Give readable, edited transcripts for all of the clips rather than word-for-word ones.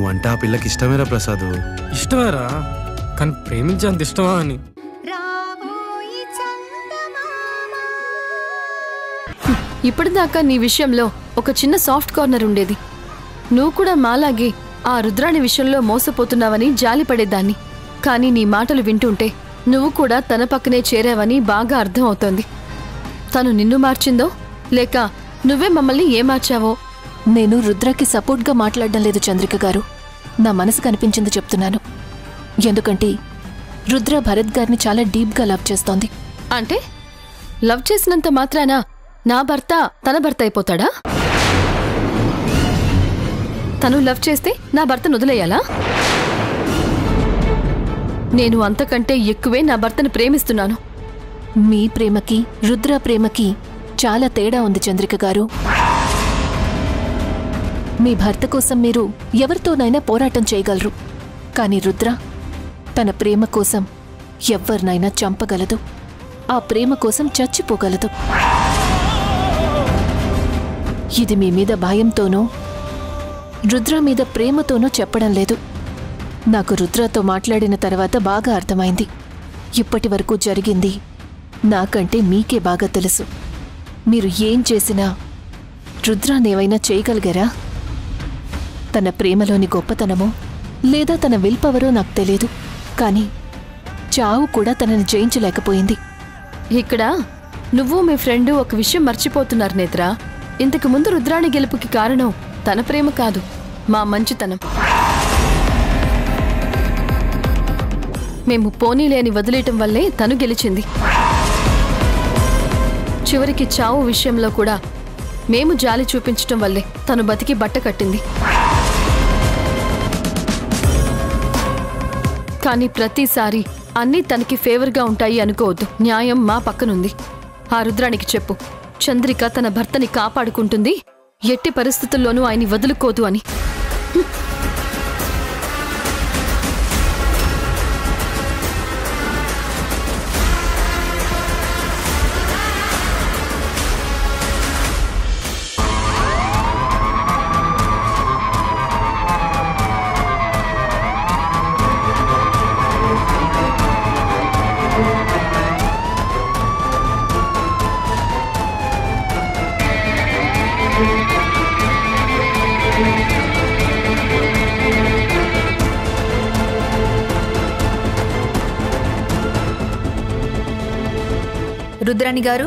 నువ్వంటే ఆ పిల్లకి ఇష్టమేరా ప్రసాద్. ఇష్టమేరా, కానీ ప్రేమించేంత ఇష్టమా అని. ఇప్పటిదాకా నీ విషయంలో ఒక చిన్న సాఫ్ట్ కార్నర్ ఉండేది. నువ్వు కూడా మాలాగే ఆ రుద్రాణి విషయంలో మోసపోతున్నావని జాలిపడేదాన్ని. కానీ నీ మాటలు వింటుంటే నువ్వు కూడా తన పక్కనే చేరావని బాగా అర్థం అవుతోంది. తను నిన్ను మార్చిందో లేక నువ్వే మమ్మల్ని ఏమార్చావో. నేను రుద్రకి సపోర్ట్గా మాట్లాడడం లేదు చంద్రిక గారు. నా మనసు కనిపించింది చెప్తున్నాను. ఎందుకంటే రుద్ర భరత్ గారిని చాలా డీప్గా లవ్ చేస్తోంది. అంటే లవ్ చేసినంత మాత్రాన నా భర్త తన భర్త అయిపోతాడా? తను లవ్ చేస్తే నా భర్తను వదిలేయాలా? నేను అంతకంటే ఎక్కువే నా భర్తను ప్రేమిస్తున్నాను. మీ ప్రేమకి రుద్ర ప్రేమకి చాలా తేడా ఉంది చంద్రిక గారు. మీ భర్త కోసం మీరు ఎవరితోనైనా పోరాటం చేయగలరు. కానీ రుద్ర తన ప్రేమ కోసం ఎవరినైనా చంపగలదు. ఆ ప్రేమ కోసం చచ్చిపోగలదు. ఇది మీ మీద భయంతోనో రుద్ర మీద ప్రేమతోనో చెప్పడం లేదు. నాకు రుద్రతో మాట్లాడిన తర్వాత బాగా అర్థమైంది. ఇప్పటి వరకు జరిగింది నాకంటే మీకే బాగా తెలుసు. మీరు ఏం చేసినా రుద్రానేవైనా చేయగలిగారా? తన ప్రేమలోని గొప్పతనమో లేదా తన విల్ పవరో నాకు తెలియదు. కానీ చావు కూడా తనని జయించలేకపోయింది. ఇక్కడ నువ్వు మీ ఫ్రెండు ఒక విషయం మర్చిపోతున్నారు నేత్ర. ఇంతకు ముందు రుద్రాణి గెలుపుకి కారణం తన ప్రేమ కాదు, మా మంచితనం. మేము పోనీలేని వదిలేయటం వల్లే తను గెలిచింది. చివరికి చావు విషయంలో కూడా మేము జాలి చూపించటం వల్లే తను బతికి బట్ట కట్టింది. కానీ ప్రతిసారి అన్నీ తనకి ఫేవర్గా ఉంటాయి అనుకోవద్దు. న్యాయం మా పక్కనుంది. ఆ రుద్రానికి చెప్పు, చంద్రిక తన భర్తని కాపాడుకుంటుంది, ఎట్టి పరిస్థితుల్లోనూ ఆయన్ని వదులుకోదు అని. రుద్రాణి గారు,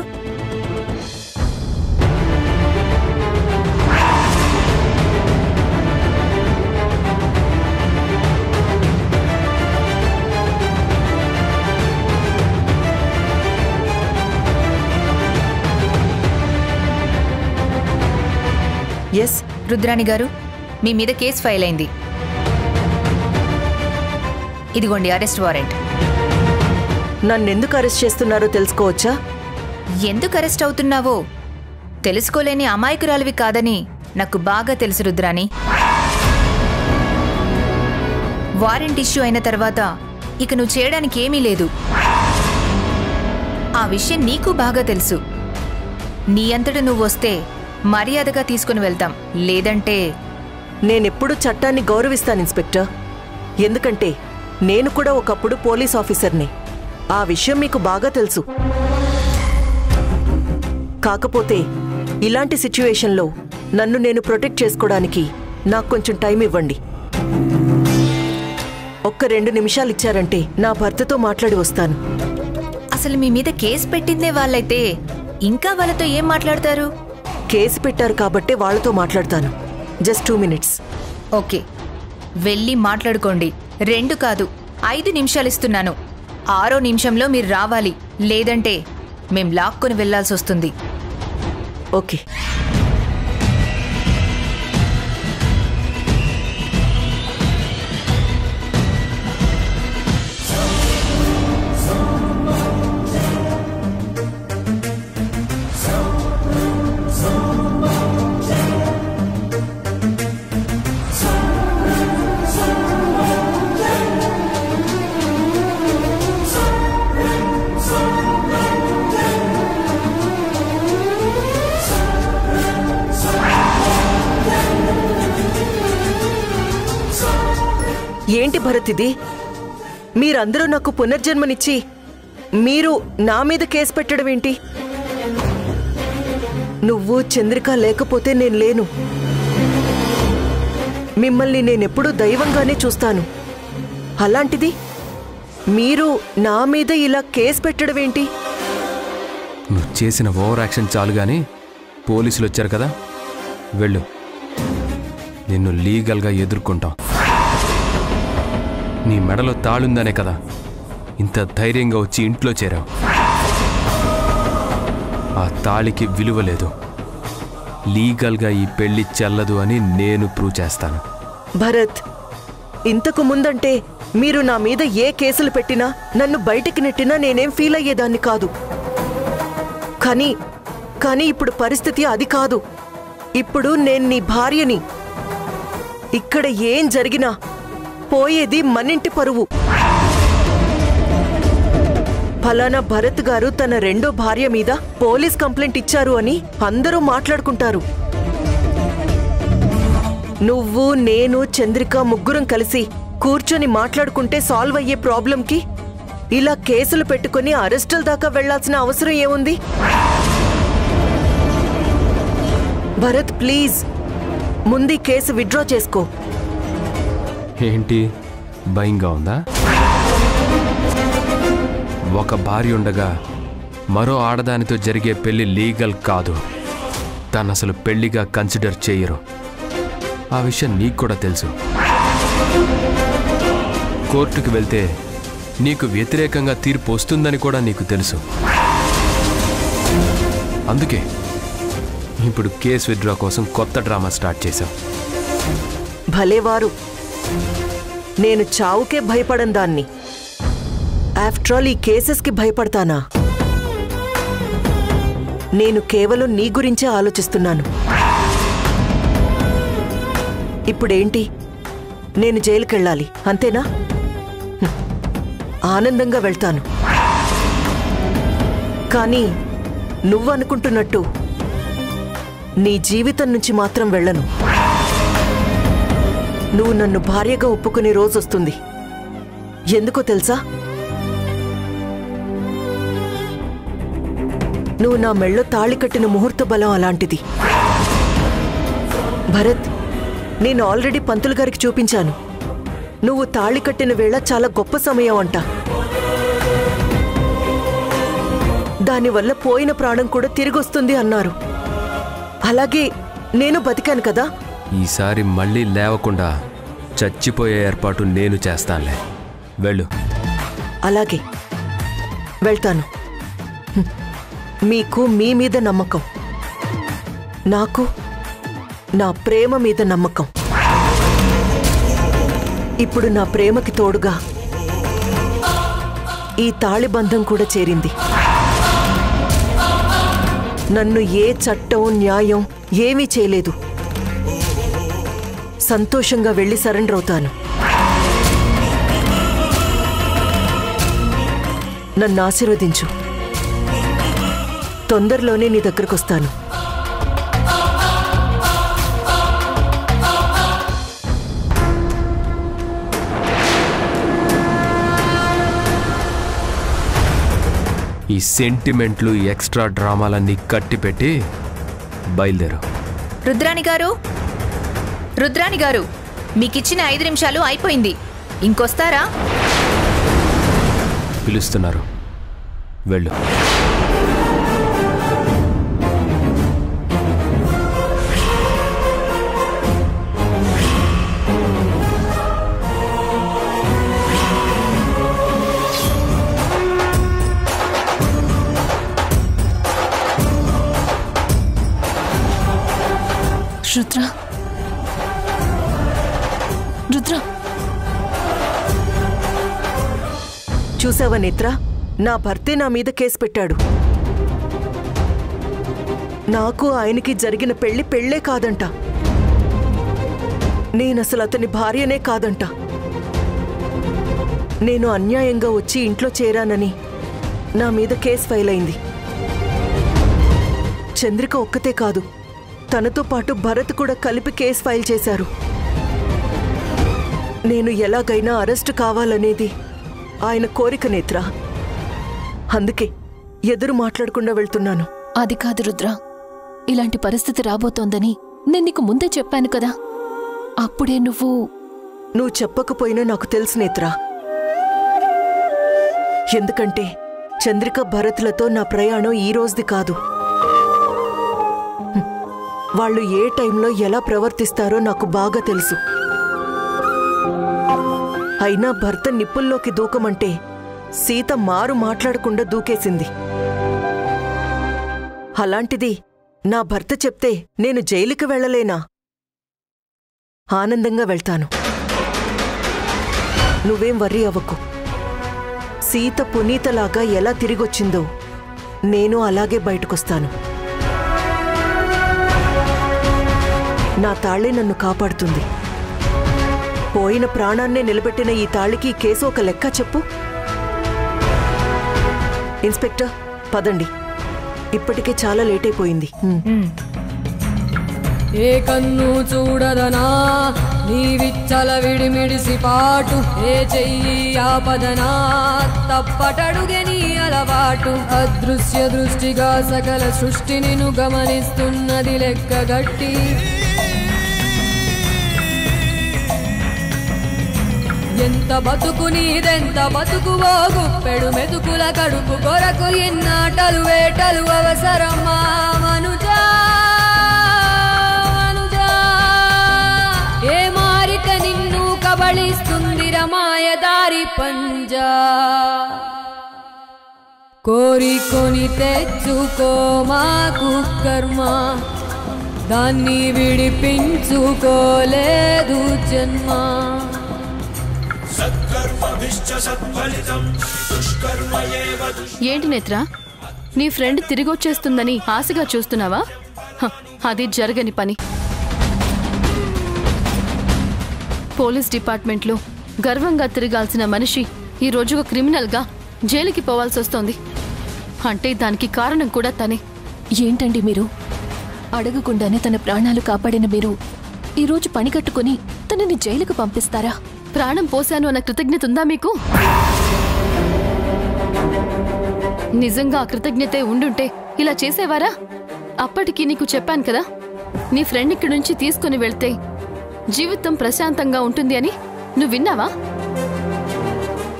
ఎస్ రుద్రాణి గారు, మీ మీద కేసు ఫైల్ అయింది. ఇదిగోండి అరెస్ట్ వారెంట్. నన్నెందుకు అరెస్ట్ చేస్తున్నారో తెలుసుకోవచ్చా? ఎందుకు అరెస్ట్ అవుతున్నావో తెలుసుకోలేని అమాయకురాలివి కాదని నాకు బాగా తెలుసు రుద్రాణి. వారెంట్ ఇష్యూ అయిన తర్వాత ఇక నువ్వు చేయడానికి ఏమీ లేదు. ఆ విషయం నీకు బాగా తెలుసు. నీ అంతట నువ్వు వస్తే మర్యాదగా తీసుకుని వెళ్తాం, లేదంటే... నేనెప్పుడు చట్టాన్ని గౌరవిస్తాను ఇన్స్పెక్టర్. ఎందుకంటే నేను కూడా ఒకప్పుడు పోలీస్ ఆఫీసర్ని. ఆ విషయం మీకు బాగా తెలుసు. కాకపోతే ఇలాంటి సిచ్యువేషన్లో నన్ను నేను ప్రొటెక్ట్ చేసుకోవడానికి నాకు కొంచెం టైం ఇవ్వండి. ఒక్క 2 నిమిషాలు ఇచ్చారంటే నా భర్తతో మాట్లాడి వస్తాను. అసలు మీ మీద కేసు పెట్టిందే వాళ్ళైతే ఇంకా వాళ్ళతో ఏం మాట్లాడతారు? కేసు పెట్టారు కాబట్టే వాళ్ళతో మాట్లాడతాను. Just 2 minutes. ఓకే, వెళ్ళి మాట్లాడుకోండి. 2 కాదు 5 నిమిషాలు ఇస్తున్నాను. 6వ నిమిషంలో మీరు రావాలి, లేదంటే మేం లాక్కొని వెళ్లాల్సి వస్తుంది. ఓకే. ఏంటి భరత్ ఇది? మీరందరూ నాకు పునర్జన్మనిచ్చి మీరు నా మీద కేసు పెట్టడం ఏంటి? నువ్వు చంద్రిక లేకపోతే నేను లేను. మిమ్మల్ని నేనెప్పుడూ దైవంగానే చూస్తాను. అలాంటిది మీరు నా మీద ఇలా కేసు పెట్టడం ఏంటి? నువ్వు చేసిన ఓవర్ యాక్షన్ చాలు గాని పోలీసులు వచ్చారు కదా, వెళ్ళు. నిన్ను లీగల్గా ఎదుర్కొంటాం. నీ మెడలో తాళుందనే కదా ఇంత ధైర్యంగా వచ్చి ఇంట్లో చేరావు. ఆ తాళికి విలువ లేదు. లీగల్గా ఈ పెళ్లి చెల్లదు అని నేను ప్రూవ్ చేస్తాను. భరత్, ఇంతకు ముందంటే మీరు నా మీద ఏ కేసులు పెట్టినా నన్ను బయటికి నెట్టినా నేనేం ఫీల్ అయ్యేదాన్ని కాదు. కానీ ఇప్పుడు పరిస్థితి అది కాదు. ఇప్పుడు నేను నీ భార్యని. ఇక్కడ ఏం జరిగినా పోయేది మనింటి పరువు. ఫలానా భరత్ గారు తన రెండో భార్య మీద పోలీస్ కంప్లైంట్ ఇచ్చారు అని అందరూ మాట్లాడుకుంటారు. నువ్వు, నేను, చంద్రిక ముగ్గురం కలిసి కూర్చొని మాట్లాడుకుంటే సాల్వ్ అయ్యే ప్రాబ్లంకి ఇలా కేసులు పెట్టుకుని అరెస్టుల దాకా వెళ్లాల్సిన అవసరం ఏముంది? భరత్, ప్లీజ్ ముందు కేసు విత్డ్రా చేసుకో. ఏంటి భయంగా ఉందా? ఒక భార్య ఉండగా మరో ఆడదానితో జరిగే పెళ్లి లీగల్ కాదు. తను అసలు పెళ్లిగా కన్సిడర్ చేయరు. ఆ విషయం నీకు కూడా తెలుసు. కోర్టుకు వెళ్తే నీకు వ్యతిరేకంగా తీర్పు వస్తుందని కూడా నీకు తెలుసు. అందుకే ఇప్పుడు కేసు విత్డ్రా కోసం కొత్త డ్రామా స్టార్ట్ చేశాం. భలేవారు, నేను చావుకే భయపడను దాన్ని. ఆఫ్టర్ ఆల్ ఈ కేసెస్కి భయపడతానా? నేను కేవలం నీ గురించే ఆలోచిస్తున్నాను. ఇప్పుడేంటి? నేను జైలుకెళ్ళాలి అంతేనా? ఆనందంగా వెళ్తాను. కానీ నువ్వనుకుంటున్నట్టు నీ జీవితం నుంచి మాత్రం వెళ్ళను. నువ్వు నన్ను భార్యగా ఒప్పుకునే రోజొస్తుంది. ఎందుకో తెలుసా? నువ్వు నా మెళ్ళో తాళి కట్టిన ముహూర్త బలం అలాంటిది. భరత్, నేను ఆల్రెడీ పంతులు గారికి చూపించాను. నువ్వు తాళి కట్టిన వేళ చాలా గొప్ప సమయం అంట. దానివల్ల పోయిన ప్రాణం కూడా తిరిగొస్తుంది అన్నారు. అలాగే నేను బతికాను కదా. ఈసారి మళ్ళీ లేవకుండా చచ్చిపోయే ఏర్పాటు నేను చేస్తానులే. వెళ్ళు. అలాగే వెళ్తాను. మీకు మీ మీద నమ్మకం, నాకు నా ప్రేమ మీద నమ్మకం. ఇప్పుడు నా ప్రేమకి తోడుగా ఈ తాళిబంధం కూడా చేరింది. నన్ను ఏ చట్టం, న్యాయం ఏమీ చేయలేదు. సంతోషంగా వెళ్ళి సరెండర్ అవుతాను. నన్ను ఆశీర్వదించు. తొందరలోనే నీ దగ్గరకు వస్తాను. ఈ సెంటిమెంట్లు, ఎక్స్ట్రా డ్రామాలన్నీ కట్టిపెట్టి బయలుదేరు. రుద్రాణి గారు, మీకిచ్చిన 5 నిమిషాలు అయిపోయింది. ఇంకొస్తారా? పిలుస్తున్నారు, వెళ్ళు. రుద్ర, చూసావా నేత్ర, నా భర్తే నా మీద కేసు పెట్టాడు. నాకు ఆయనకి జరిగిన పెళ్ళే కాదంట. నేనసలు అతని భార్యనే కాదంట. నేను అన్యాయంగా వచ్చి ఇంట్లో చేరానని నా మీద కేసు ఫైల్ అయింది. చంద్రిక ఒక్కతే కాదు, తనతో పాటు భరత్ కూడా కలిపి కేసు ఫైల్ చేశారు. నేను ఎలాగైనా అరెస్ట్ కావాలనేది ఆయన కోరిక నేత్ర. అందుకే ఎదురు మాట్లాడకుండా వెళ్తున్నాను. అది కాదు రుద్ర, ఇలాంటి పరిస్థితి రాబోతోందని నేను నీకు ముందే చెప్పాను కదా. అప్పుడే నువ్వు చెప్పకపోయినా నాకు తెలుసు నేత్ర. ఎందుకంటే చంద్రిక భరత్లతో నా ప్రయాణం ఈ రోజుది కాదు. వాళ్ళు ఏ టైంలో ఎలా ప్రవర్తిస్తారో నాకు బాగా తెలుసు. అయినా భర్త నిప్పుల్లోకి దూకమంటే సీత మారు మాట్లాడకుండా దూకేసింది. అలాంటిది నా భర్త చెప్తే నేను జైలుకి వెళ్లలేనా? ఆనందంగా వెళ్తాను. నువ్వేం వర్రీ అవ్వకు. సీత పునీతలాగా ఎలా తిరిగొచ్చిందో నేను అలాగే బయటకొస్తాను. నా తాళే నన్ను కాపాడుతుంది. పోయిన ప్రాణాన్నే నిలబెట్టిన ఈ తాళికి కేసు ఒక లెక్క చెప్పు. ఇన్స్పెక్టర్, పదండి. ఇప్పటికే చాలా లేట్ అయిపోయింది. ఏ కన్ను చూడదనా నీ విచ్చల విడిమిడిసి పాటు, ఏ చెయ్యి ఆపదనా తప్పటడుగే నీ అలవాటు. అదృశ్య దృష్టిగా సకల సృష్టిని గమనిస్తున్నది లెక్కగట్టి, ఎంత బతుకు నీదెంత బతుకువో, గుప్పెడు మెతుకుల కడుపు కొరకు ఎన్నాటలు వేటలు అవసరమా మనుజా. ఏ మారిక నిన్ను కబళిస్తుంది రమాయదారి పంజా. కోరికొని తెచ్చుకో మాకు కర్మ, దాన్ని విడిపించుకోలేదు జన్మ. ఏంటి నేత్ర, నీ ఫ్రెండ్ తిరిగొచ్చేస్తుందని ఆశగా చూస్తున్నావా? అది జరగని పని. పోలీస్ డిపార్ట్మెంట్లో గర్వంగా తిరగాల్సిన మనిషి ఈ రోజు ఒక క్రిమినల్గా జైలుకి పోవాల్సి వస్తోంది. అంటే దానికి కారణం కూడా తనే. ఏంటండి మీరు? అడగకుండానే తన ప్రాణాలు కాపాడిన మీరు ఈరోజు పని కట్టుకుని తనని జైలుకు పంపిస్తారా? ప్రాణం పోశాను అన్న కృతజ్ఞత ఉందా మీకు? నిజంగా ఆ కృతజ్ఞతే ఉండుంటే ఇలా చేసేవారా? అప్పటికి నీకు చెప్పాను కదా, నీ ఫ్రెండ్ ఇక్కడి నుంచి తీసుకుని వెళ్తే జీవితం ప్రశాంతంగా ఉంటుంది అని. నువ్వు విన్నావా?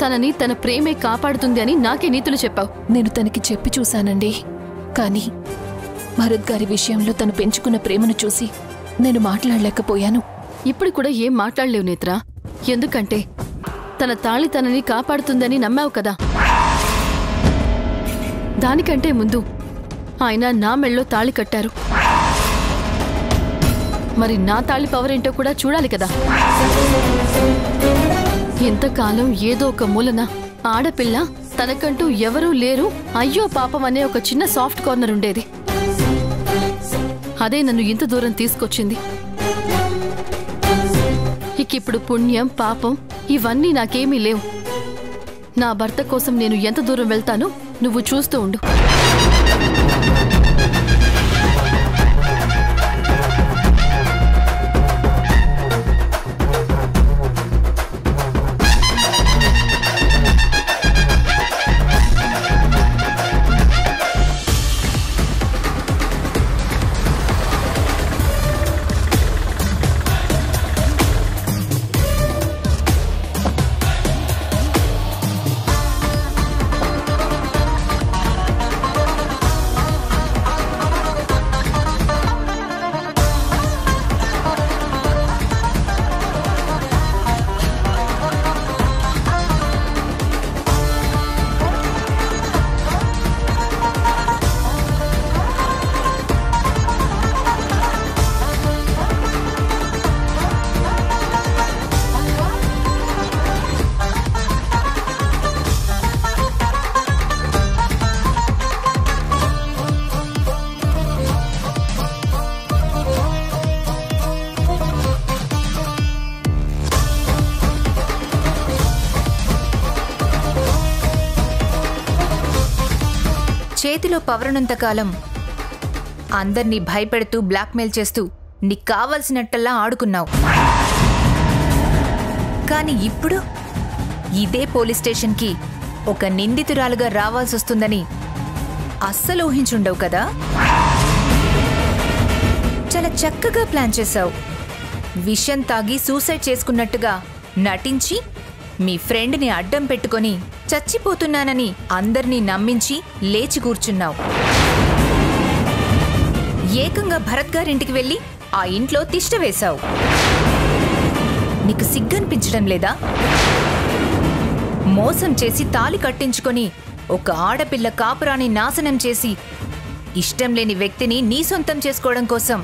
తనని తన ప్రేమే కాపాడుతుంది అని నాకే నీతులు చెప్పావు. నేను తనకి చెప్పి చూశానండి, కానీ భరత్ గారి విషయంలో తను పెంచుకున్న ప్రేమను చూసి నేను మాట్లాడలేకపోయాను. ఇప్పుడు కూడా ఏం మాట్లాడలేవు నేత్ర. ఎందుకంటే తన తాళి తనని కాపాడుతుందని నమ్మావు కదా. దానికంటే ముందు ఆయన నా మెళ్ళో తాళి కట్టారు. మరి నా తాళి పవర్ ఏంటో కూడా చూడాలి కదా. ఎంతకాలం ఏదో ఒక మూలన ఆడపిల్ల తనకంటూ ఎవరూ లేరు, అయ్యో పాపం అనే ఒక చిన్న సాఫ్ట్ కార్నర్ ఉండేది. అదే నన్ను ఇంత దూరం తీసుకొచ్చింది. ఇకిప్పుడు పుణ్యం పాపం ఇవన్నీ నాకేమీ లేవు. నా భర్త కోసం నేను ఎంత దూరం వెళ్తానో నువ్వు చూస్తూ ఉండు. చేతిలో పవరునంతకాలం అందర్నీ భయపెడుతూ బ్లాక్మెయిల్ చేస్తూ నీకు కావలసినట్టల్లా ఆడుకున్నావు. కానీ కానీ ఇప్పుడు ఇదే పోలీస్ స్టేషన్కి ఒక నిందితురాలుగా రావాల్సొస్తుందని అస్సలు ఊహించుండవు కదా. చాలా చక్కగా ప్లాన్ చేశావు. విషం తాగి సూసైడ్ చేసుకున్నట్టుగా నటించి మీ ఫ్రెండ్ని అడ్డం పెట్టుకొని చచ్చిపోతున్నానని అందర్నీ నమ్మించి లేచి కూర్చున్నావు. ఏకంగా భరత్ గారింటికి వెళ్ళి ఆ ఇంట్లో తిష్ట వేశావు. నీకు సిగ్గనిపించడం లేదా? మోసం చేసి తాళి కట్టించుకొని ఒక ఆడపిల్ల కాపురాన్ని నాశనం చేసి ఇష్టం లేని వ్యక్తిని నీ సొంతం చేసుకోవడం కోసం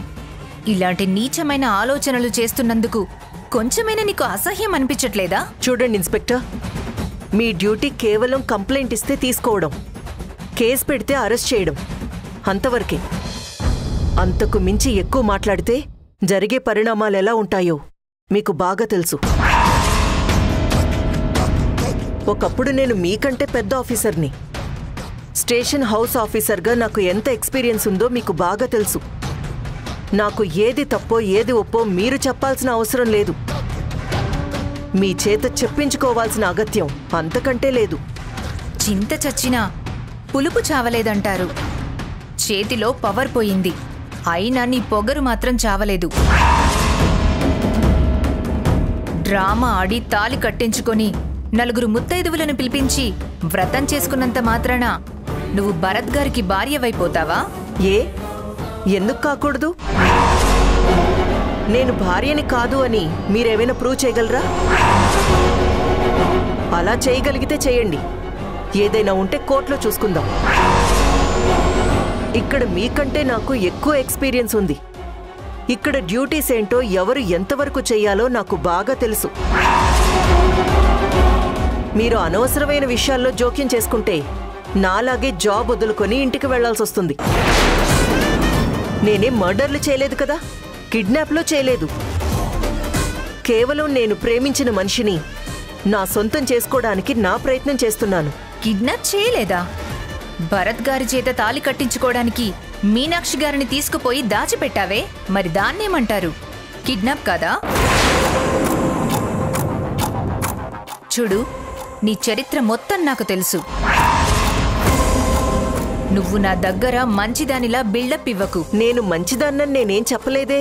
ఇలాంటి నీచమైన ఆలోచనలు చేస్తున్నందుకు కొంచెమైనా నీకు అసహ్యం అనిపించట్లేదా? చూడండి ఇన్స్పెక్టర్, మీ డ్యూటీ కేవలం కంప్లైంట్ ఇస్తే తీసుకోవడం, కేసు పెడితే అరెస్ట్ చేయడం, అంతవరకే. అంతకు మించి ఎక్కువ మాట్లాడితే జరిగే పరిణామాలు ఎలా ఉంటాయో మీకు బాగా తెలుసు. ఒకప్పుడు నేను మీకంటే పెద్ద ఆఫీసర్ని. స్టేషన్ హౌస్ ఆఫీసర్గా నాకు ఎంత ఎక్స్పీరియన్స్ ఉందో మీకు బాగా తెలుసు. నాకు ఏది తప్పో ఏది ఒప్పో మీరు చెప్పాల్సిన అవసరం లేదు. మీ చేత చెప్పించుకోవాల్సిన అగత్యం అంతకంటే లేదు. చింత చచ్చినా పులుపు చావలేదంటారు. చేతిలో పవర్ పోయింది, అయినా నీ పొగరు మాత్రం చావలేదు. డ్రామా ఆడి తాలి కట్టించుకొని నలుగురు ముత్తైదువులను పిలిపించి వ్రతం చేసుకున్నంత మాత్రాన నువ్వు భరత్ గారికి భార్యవైపోతావా? ఎందుకు కాకూడదు? నేను భార్యని కాదు అని మీరేమైనా ప్రూవ్ చేయగలరా? అలా చేయగలిగితే చేయండి. ఏదైనా ఉంటే కోర్టులో చూసుకుందాం. ఇక్కడ మీకంటే నాకు ఎక్కువ ఎక్స్పీరియన్స్ ఉంది. ఇక్కడ డ్యూటీస్ ఏంటో ఎవరు ఎంతవరకు చేయాలో నాకు బాగా తెలుసు. మీరు అనవసరమైన విషయాల్లో జోక్యం చేసుకుంటే నాలాగే జాబ్ వదులుకొని ఇంటికి వెళ్లాల్సి వస్తుంది. నేనేం మర్డర్లు చేయలేదు కదా, కిడ్నాప్లో చేయలేదు. కేవలం నేను ప్రేమించిన మనిషిని నా సొంతం చేసుకోవడానికి నా ప్రయత్నం చేస్తున్నాను. కిడ్నాప్ చేయలేదా? భరత్ గారి చేత తాలి కట్టించుకోవడానికి మీనాక్షి గారిని తీసుకుపోయి దాచిపెట్టావే, మరి దాన్నేమంటారు? కిడ్నాప్ కాదా? చూడు, నీ చరిత్ర మొత్తం నాకు తెలుసు. నువ్వు నా దగ్గర మంచిదానిలా బిల్డప్ ఇవ్వకు. నేను మంచిదాన్నని నేనేం చెప్పలేదే.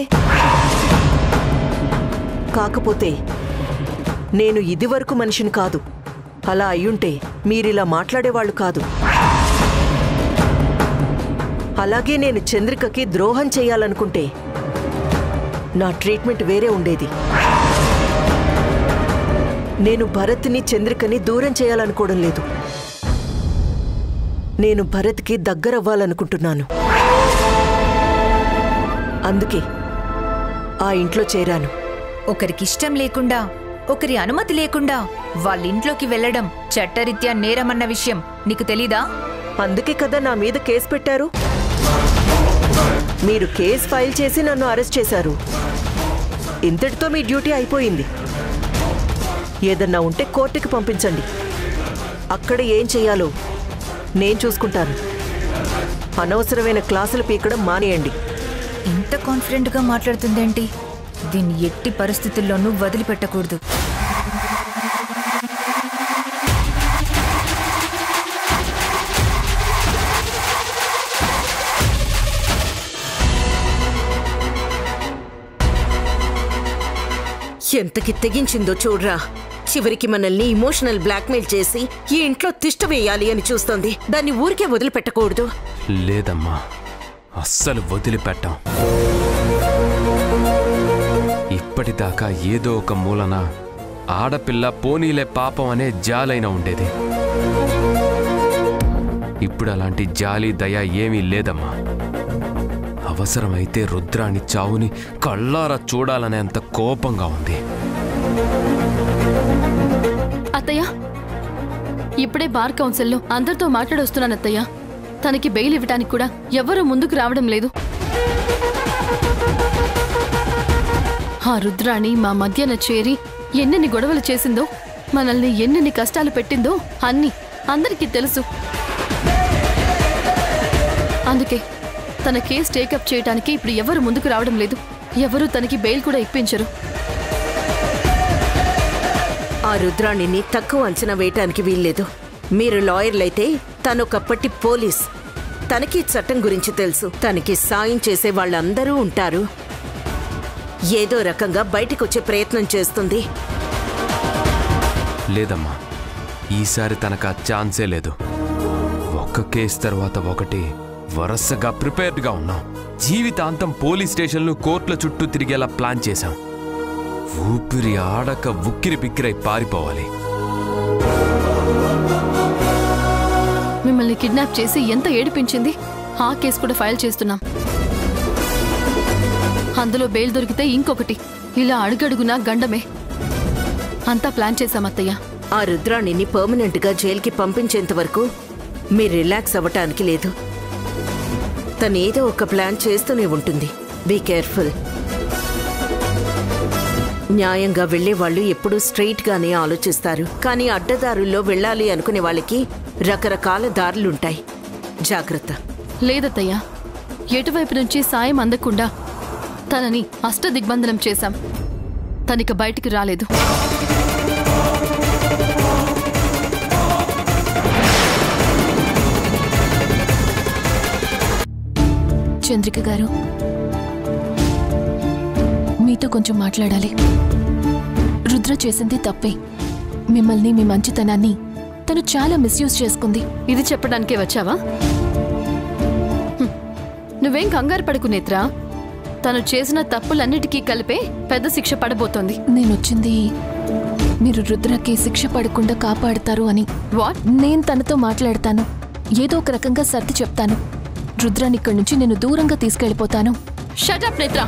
కాకపోతే నేను ఇదివరకు మనిషిని కాదు. అలా అయ్యుంటే మీరిలా మాట్లాడేవాళ్లు కాదు. అలాగే నేను చంద్రికకి ద్రోహం చేయాలనుకుంటే నా ట్రీట్మెంట్ వేరే ఉండేది. నేను భరత్ని చంద్రికని దూరం చేయాలనుకోవడం లేదు. నేను భరత్కి దగ్గరవ్వాలనుకుంటున్నాను. అందుకే ఆ ఇంట్లో చేరాను. ఒకరికిష్టం లేకుండా, ఒకరి అనుమతి లేకుండా వాళ్ళింట్లోకి వెళ్లడం చట్టరీత్యా నేరమన్న విషయం నీకు తెలీదా? అందుకే కదా నా మీద కేసు పెట్టారు. మీరు కేసు ఫైల్ చేసి నన్ను అరెస్ట్ చేశారు. ఇంతటితో మీ డ్యూటీ అయిపోయింది. ఏదన్నా ఉంటే కోర్టుకి పంపించండి. అక్కడ ఏం చెయ్యాలో నేను చూసుకుంటాను. అనవసరమైన క్లాసులు పీకడం మానేయండి. ఇంత కాన్ఫిడెంట్గా మాట్లాడుతుందేంటి? దీన్ని ఎట్టి పరిస్థితుల్లోనూ వదిలిపెట్టకూడదు. ఎంతకి తెగించిందో చూడ్రా. చివరికి మనల్ని ఇమోషనల్ బ్లాక్మెయిల్ చేసి ఈ ఇంట్లో తిష్ట వేయాలి అని చూస్తోంది. దాన్ని ఊరికే వదిలిపెట్టకూడదు. లేదమ్మా, అస్సలు వదిలిపెట్టాం. ఇప్పటిదాకా ఏదో ఒక మూలన ఆడపిల్ల పోనీలే పాపం అనే జాలైన ఉండేది. ఇప్పుడు అలాంటి జాలి దయ ఏమీ లేదమ్మా. అవసరమైతే రుద్రాని చావుని కళ్ళారా చూడాలనేంత కోపంగా ఉంది. అత్తయ్య, ఇప్పుడే బార్ కౌన్సిల్లో అందరితో మాట్లాడొస్తున్నాను అత్తయ్య. తనకి బెయిల్ ఇవ్వటానికి కూడా ఎవ్వరూ ముందుకు రావడం లేదు. ఆ రుద్రాణి మా మధ్యన చేరి ఎన్నెన్ని గొడవలు చేసిందో, మనల్ని ఎన్నెన్ని కష్టాలు పెట్టిందో అన్నీ అందరికీ తెలుసు. అందుకే తన కేసు టేకప్ చేయడానికి ఇప్పుడు ఎవరు ముందుకు రావడం లేదు. ఎవరూ తనకి బెయిల్ కూడా ఇప్పించరు. ఆ రుద్రాణిని తక్కువ అంచనా వేయటానికి వీల్లేదు. మీరు లాయర్లైతే తనొకప్పటి పోలీస్. తనకి చట్టం గురించి తెలుసు. తనకి సాయం చేసే వాళ్ళందరూ ఉంటారు. ఏదో రకంగా బయటికొచ్చే ప్రయత్నం చేస్తుంది. లేదమ్మా, ఈసారి తనకు ఆ ఛాన్సే లేదు. ఒక్క కేసు తర్వాత ఒకటి వరుసగా ప్రిపేర్డ్గా ఉన్నాం. జీవితాంతం పోలీస్ స్టేషన్లు, కోర్టుల చుట్టూ తిరిగేలా ప్లాన్ చేశాం. ఊపిరి ఆడక ఉక్కిరి బిక్కిరై పారిపోవాలి. మిమ్మల్ని కిడ్నాప్ చేసి ఎంత ఏడిపించింది. ఆ కేసు కూడా ఫైల్ చేస్తున్నాం. అందులో బెయిల్ దొరికితే ఇంకొకటి. ఇలా అడుగడుగునా గండమే. అంతా ప్లాన్ చేశాం అత్తయ్య. ఆ రుద్రాణిని పర్మనెంట్ గా జైలుకి పంపించేంత వరకు మీరు రిలాక్స్ అవ్వటానికి లేదు. తనేదో ఒక ప్లాన్ చేస్తూనే ఉంటుంది. Be careful. న్యాయంగా వెళ్లే వాళ్ళు ఎప్పుడూ స్ట్రెయిట్ గానే ఆలోచిస్తారు. కానీ అడ్డదారుల్లో వెళ్ళాలి అనుకునే వాళ్ళకి రకరకాల దారులుంటాయి. జాగ్రత్త. లేదత్తయ్య, ఎటువైపు నుంచి సాయం అందకుండా తనని అష్టదిగ్బంధనం చేశాం. తనిక బయటికి రాలేదు. చంద్రిక గారు, మీతో కొంచెం మాట్లాడాలి. రుద్ర చేసింది తప్పే. మిమ్మల్ని, మీ మంచితనాన్ని తను చాలా మిస్యూజ్ చేసుకుంది. ఇది చెప్పడానికే వచ్చావా? నువ్వేం కంగారు పడుకు నేత్రా. తను చేసిన తప్పులన్నిటికీ కలిపే పెద్ద శిక్ష పడబోతోంది. నేనొచ్చింది మీరు రుద్రకి శిక్ష పడకుండా కాపాడతారు అని. వాట్? నేను తనతో మాట్లాడతాను. ఏదో ఒక రకంగా సర్ది చెప్తాను. రుద్రాని ఇక్కడి నుంచి నేను దూరంగా తీసుకెళ్ళిపోతాను. Shut up Netra.